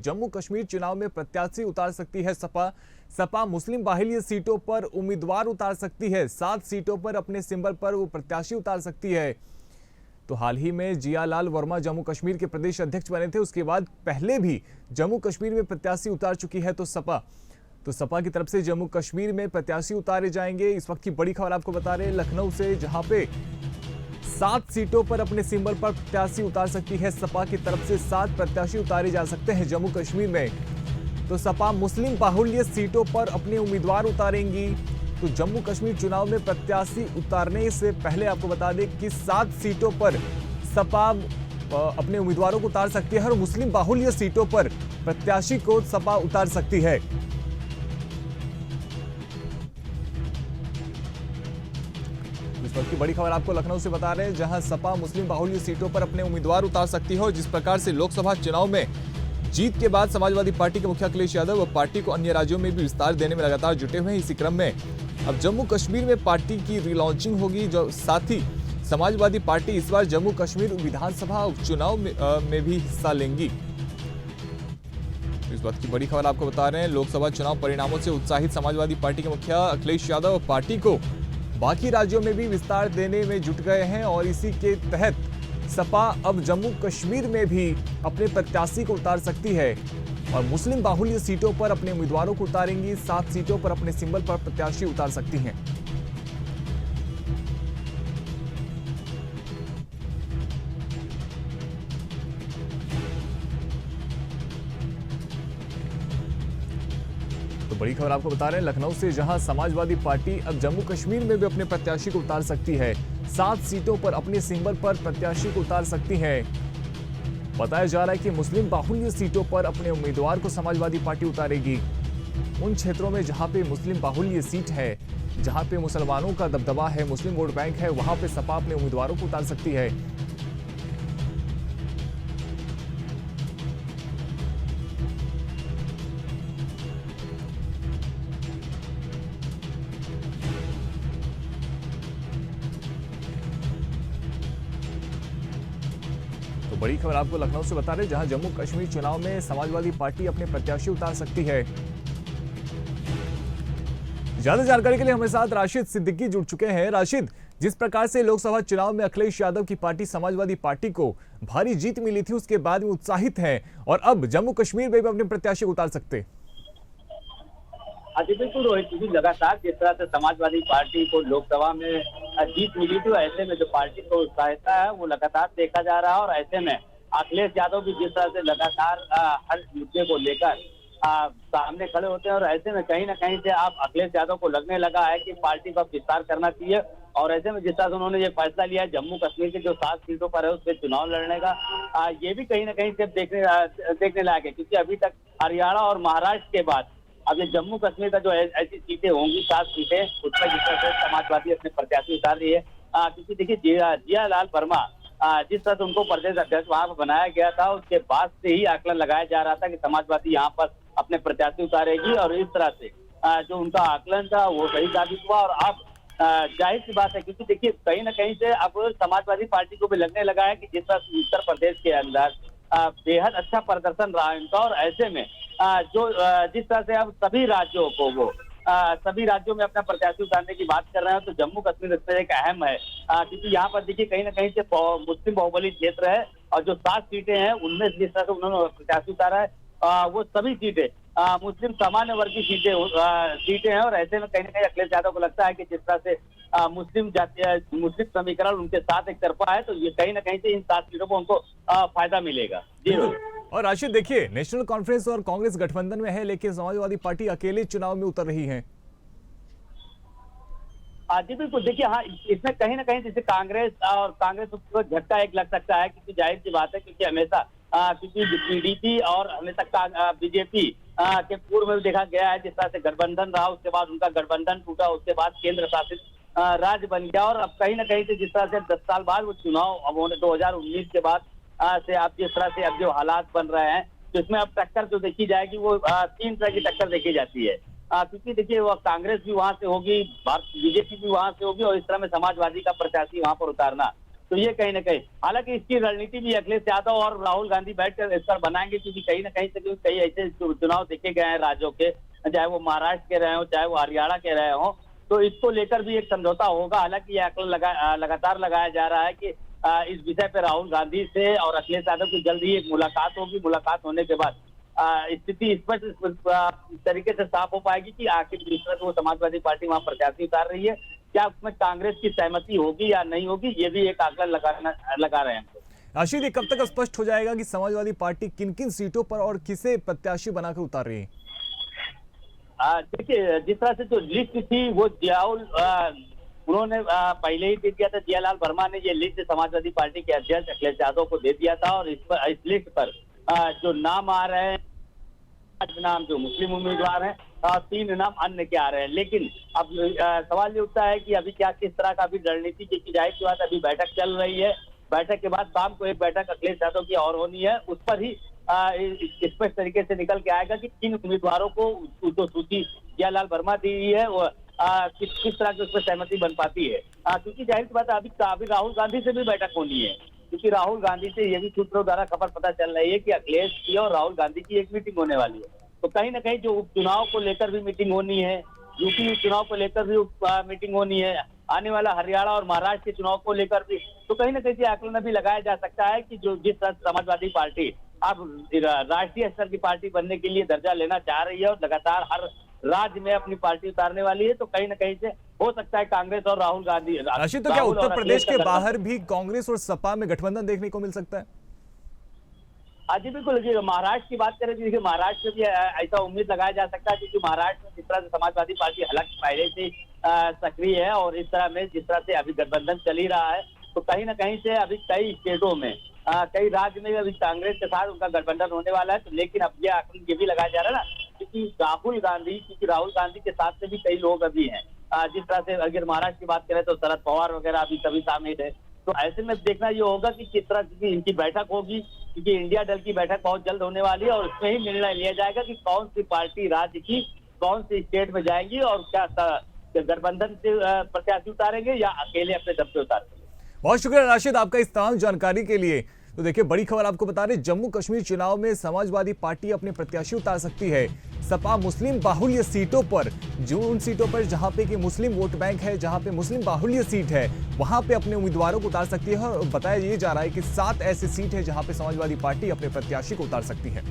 जम्मू कश्मीर चुनाव में प्रत्याशी उतार सकती है सपा। सपा मुस्लिम बाहुल्य सीटों पर उम्मीदवार उतार सकती है। 7 सीटों पर अपने सिंबल पर वो प्रत्याशी उतार सकती है। तो हाल ही में जियालाल वर्मा जम्मू कश्मीर के प्रदेश अध्यक्ष बने थे। उसके बाद पहले भी जम्मू कश्मीर में प्रत्याशी उतार चुकी है तो सपा की तरफ से जम्मू कश्मीर में प्रत्याशी उतारे जाएंगे। इस वक्त की बड़ी खबर आपको बता रहे हैं लखनऊ से, जहां पे 7 सीटों पर अपने सिंबल पर प्रत्याशी उतार सकती है सपा की तरफ से। 7 प्रत्याशी उतारे जा सकते हैं जम्मू कश्मीर में। तो सपा मुस्लिम बाहुल्य सीटों पर अपने उम्मीदवार उतारेंगी। तो जम्मू कश्मीर चुनाव में प्रत्याशी उतारने से पहले आपको बता दें कि 7 सीटों पर सपा अपने उम्मीदवारों को उतार सकती है और मुस्लिम बाहुल्य सीटों पर प्रत्याशी को सपा उतार सकती है। इस वक्त की बड़ी खबर आपको लखनऊ से बता रहे हैं, जहां सपा मुस्लिम बाहुल्य सीटों पर अपने उम्मीदवार उतार सकती है। और जिस प्रकार से लोकसभा चुनाव में जीत के बाद समाजवादी पार्टी के मुखिया अखिलेश यादव व पार्टी को अन्य राज्यों में भी विस्तार देने में लगातार जुटे हुए हैं। इसी क्रम में अब जम्मू कश्मीर में पार्टी की रिलॉन्चिंग होगी, जो साथ ही समाजवादी पार्टी इस बार जम्मू कश्मीर विधानसभा उपचुनाव में भी हिस्सा लेंगी। इस बात की बड़ी खबर आपको बता रहे हैं, लोकसभा चुनाव परिणामों से उत्साहित समाजवादी पार्टी के मुखिया अखिलेश यादव पार्टी को बाकी राज्यों में भी विस्तार देने में जुट गए हैं। और इसी के तहत सपा अब जम्मू कश्मीर में भी अपने प्रत्याशी को उतार सकती है और मुस्लिम बाहुल्य सीटों पर अपने उम्मीदवारों को उतारेंगी। 7 सीटों पर अपने सिंबल पर प्रत्याशी उतार सकती हैं। तो बड़ी खबर आपको बता रहे हैं लखनऊ से, जहां समाजवादी पार्टी अब जम्मू कश्मीर में भी अपने प्रत्याशी को उतार सकती है। 7 सीटों पर अपने सिंबल पर प्रत्याशी को उतार सकती है। बताया जा रहा है कि मुस्लिम बाहुल्य सीटों पर अपने उम्मीदवार को समाजवादी पार्टी उतारेगी। उन क्षेत्रों में जहां पे मुस्लिम बाहुल्य सीट है, जहां पे मुसलमानों का दबदबा है, मुस्लिम वोट बैंक है, वहां पे सपा अपने उम्मीदवारों को उतार सकती है। तो बड़ी खबर आपको लखनऊ से बता रहे, जहां जम्मू कश्मीर चुनाव में समाजवादी पार्टी अपने प्रत्याशी उतार सकती है। ज्यादा जानकारी के लिए हमारे साथ राशिद सिद्दीकी जुड़ चुके हैं। राशिद, जिस प्रकार से लोकसभा चुनाव में अखिलेश यादव की पार्टी समाजवादी पार्टी को भारी जीत मिली थी, उसके बाद में उत्साहित हैं और अब जम्मू कश्मीर में भी अपने प्रत्याशी को उतार सकते। जी बिल्कुल रोहित जी, लगातार जिस तरह से समाजवादी पार्टी को लोकसभा में जीत मिली थी, ऐसे में जो पार्टी को उत्साहिता है वो लगातार देखा जा रहा है। और ऐसे में अखिलेश यादव भी जिस तरह से लगातार हर मुद्दे को लेकर सामने खड़े होते हैं, और ऐसे में कहीं ना कहीं से आप अखिलेश यादव को लगने लगा है कि पार्टी का विस्तार करना चाहिए। और ऐसे में जिस तरह से उन्होंने ये फैसला लिया है जम्मू कश्मीर के जो 7 सीटों पर है उस पर चुनाव लड़ने का, ये भी कहीं ना कहीं से देखने लायक है। क्योंकि अभी तक हरियाणा और महाराष्ट्र के बाद अब ये जम्मू कश्मीर का जो ऐसी सीटें होंगी 7 सीटें, उसमें जिस तरह से समाजवादी अपने प्रत्याशी उतार रही है। क्योंकि देखिए जियालाल वर्मा जिस तरह से उनको प्रदेश अध्यक्ष वहां पर बनाया गया था, उसके बाद से ही आकलन लगाया जा रहा था कि समाजवादी यहाँ पर अपने प्रत्याशी उतारेगी। और इस तरह से जो उनका आकलन था वो सही साबित हुआ। और अब जाहिर सी बात है, क्योंकि देखिए कहीं ना कहीं से अब समाजवादी पार्टी को भी लगने लगा है कि जिस तरह उत्तर प्रदेश के अंदर बेहद अच्छा प्रदर्शन रहा इनका, और ऐसे में जिस तरह से अब सभी राज्यों को वो सभी राज्यों में अपना प्रत्याशी उतारने की बात कर रहे हैं, तो जम्मू कश्मीर इसमें एक अहम है। क्योंकि यहाँ पर देखिए कहीं ना कहीं से मुस्लिम बाहुबली क्षेत्र है और जो 7 सीटें हैं उनमें जिस तरह से उन्होंने प्रत्याशी उतारा है वो सभी सीटें मुस्लिम सामान्य वर्ग की सीटें हैं। और ऐसे में कहीं ना कहीं अखिलेश यादव को लगता है कि जिस तरह से मुस्लिम समीकरण उनके साथ एक तरफा है, तो ये कहीं ना कहीं से इन 7 सीटों को उनको फायदा मिलेगा। जी। और राशिद देखिए, नेशनल कॉन्फ्रेंस और कांग्रेस गठबंधन में है, लेकिन समाजवादी पार्टी अकेले चुनाव में उतर रही है। जी बिल्कुल, देखिए हाँ, इसमें कहीं ना कहीं जैसे कांग्रेस को झटका एक लग सकता है, क्योंकि जाहिर सी बात है क्योंकि हमेशा क्योंकि पीडीपी और हमेशा बीजेपी के पूर्व में देखा गया है जिस तरह से गठबंधन रहा, उसके बाद उनका गठबंधन टूटा, उसके बाद केंद्र शासित राज्य बन गया। और अब कहीं ना कहीं से जिस तरह से 10 साल बाद वो चुनाव अब होने 2019 के बाद से अब जिस तरह से अब जो हालात बन रहे हैं, तो इसमें अब टक्कर जो देखी जाएगी वो 3 तरह की टक्कर देखी जाती है। क्योंकि देखिए वो कांग्रेस भी वहां से होगी, बीजेपी भी वहां से होगी, और इस तरह में समाजवादी का प्रत्याशी वहां पर उतारना तो ये कहीं ना कहीं, हालांकि इसकी रणनीति भी अखिलेश यादव और राहुल गांधी बैठकर इस पर बनाएंगे, क्योंकि कहीं ना कहीं से कई ऐसे चुनाव देखे गए हैं राज्यों के, चाहे वो महाराष्ट्र के रहे हो चाहे वो हरियाणा के रहे हो, तो इसको लेकर भी एक समझौता होगा। हालांकि यह आकलन लगातार लगाया जा रहा है कि इस विषय पर राहुल गांधी से और अखिलेश यादव की जल्द ही एक मुलाकात होगी। मुलाकात होने के बाद स्थिति स्पष्ट तरीके से साफ हो पाएगी कि आखिर जिस तरह से वो समाजवादी पार्टी वहां प्रत्याशी उतार रही है, क्या उसमें कांग्रेस की सहमति होगी या नहीं होगी, ये भी एक आकलन लगा रहे हैं। राशिद, ये कब तक स्पष्ट हो जाएगा कि समाजवादी पार्टी किन किन सीटों पर और किसे प्रत्याशी बनाकर उतार रही है? देखिए, जिस तरह से जो लिस्ट थी वो उन्होंने पहले ही दे दिया था। जियालाल वर्मा ने ये लिस्ट समाजवादी पार्टी के अध्यक्ष अखिलेश यादव को दे दिया था, और इस लिस्ट पर जो नाम आ रहे हैं, 5 नाम जो मुस्लिम उम्मीदवार हैं, 3 नाम अन्य के आ रहे हैं। लेकिन अब सवाल ये उठता है कि अभी क्या किस तरह का अभी रणनीति की जाहिर सी बात, अभी बैठक चल रही है। बैठक के बाद शाम को एक बैठक अखिलेश यादव की और होनी है, उस पर ही स्पष्ट तरीके से निकल के आएगा कि किन उम्मीदवारों को जो सूची जियालाल वर्मा दी है वो किस तरह की उसमें सहमति बन पाती है। क्योंकि जाहिर सी बात है अभी राहुल गांधी से भी बैठक होनी है, क्योंकि राहुल गांधी से ये भी सूत्रों द्वारा खबर पता चल रही है कि अखिलेश की और राहुल गांधी की एक मीटिंग होने वाली है। तो कहीं ना कहीं जो उपचुनाव को लेकर भी मीटिंग होनी है, यूपी उपचुनाव को लेकर भी मीटिंग होनी है, आने वाला हरियाणा और महाराष्ट्र के चुनाव को लेकर भी, तो कहीं ना कहीं से आकलन भी लगाया जा सकता है कि जो जिस तरह समाजवादी पार्टी अब राष्ट्रीय स्तर की पार्टी बनने के लिए दर्जा लेना चाह रही है और लगातार हर राज्य में अपनी पार्टी उतारने वाली है, तो कहीं ना कहीं से हो सकता है कांग्रेस और राहुल गांधी। राशिद, तो क्या उत्तर प्रदेश के बाहर भी कांग्रेस और सपा में गठबंधन देखने को मिल सकता है? हाँ जी, बिल्कुल। देखिए, महाराष्ट्र की बात करें, देखिए महाराष्ट्र में भी ऐसा उम्मीद लगाया जा सकता है, क्योंकि महाराष्ट्र में जिस तरह से समाजवादी पार्टी हालांकि पहले से सक्रिय है और इस तरह में जिस तरह से अभी गठबंधन चल ही रहा है, तो कहीं ना कहीं से अभी कई स्टेटों में कई राज्य में अभी कांग्रेस के साथ उनका गठबंधन होने वाला है। तो लेकिन अब ये आकलन ये भी लगाया जा रहा है ना, क्योंकि राहुल गांधी के साथ से भी कई लोग अभी हैं। जिस तरह से अगर महाराष्ट्र की बात करें तो शरद पवार वगैरह अभी सभी शामिल है। तो ऐसे में देखना ये होगा कि किस तरह की इनकी बैठक होगी, क्योंकि इंडिया दल की बैठक बहुत जल्द होने वाली है और उसमें ही निर्णय लिया जाएगा कि कौन सी पार्टी राज्य की कौन सी स्टेट में जाएंगी और क्या गठबंधन से प्रत्याशी उतारेंगे या अकेले अपने दम पे उतारेंगे। बहुत शुक्रिया राशिद आपका इस तमाम जानकारी के लिए। तो देखिए, बड़ी खबर आपको बता रहे, जम्मू कश्मीर चुनाव में समाजवादी पार्टी अपने प्रत्याशी उतार सकती है। सपा मुस्लिम बाहुल्य सीटों पर, जो उन सीटों पर जहां पे कि मुस्लिम वोट बैंक है, जहां पे मुस्लिम बाहुल्य सीट है, वहां पे अपने उम्मीदवारों को उतार सकती है। और बताया ये जा रहा है कि 7 ऐसी सीट है जहां पे समाजवादी पार्टी अपने प्रत्याशी को उतार सकती है।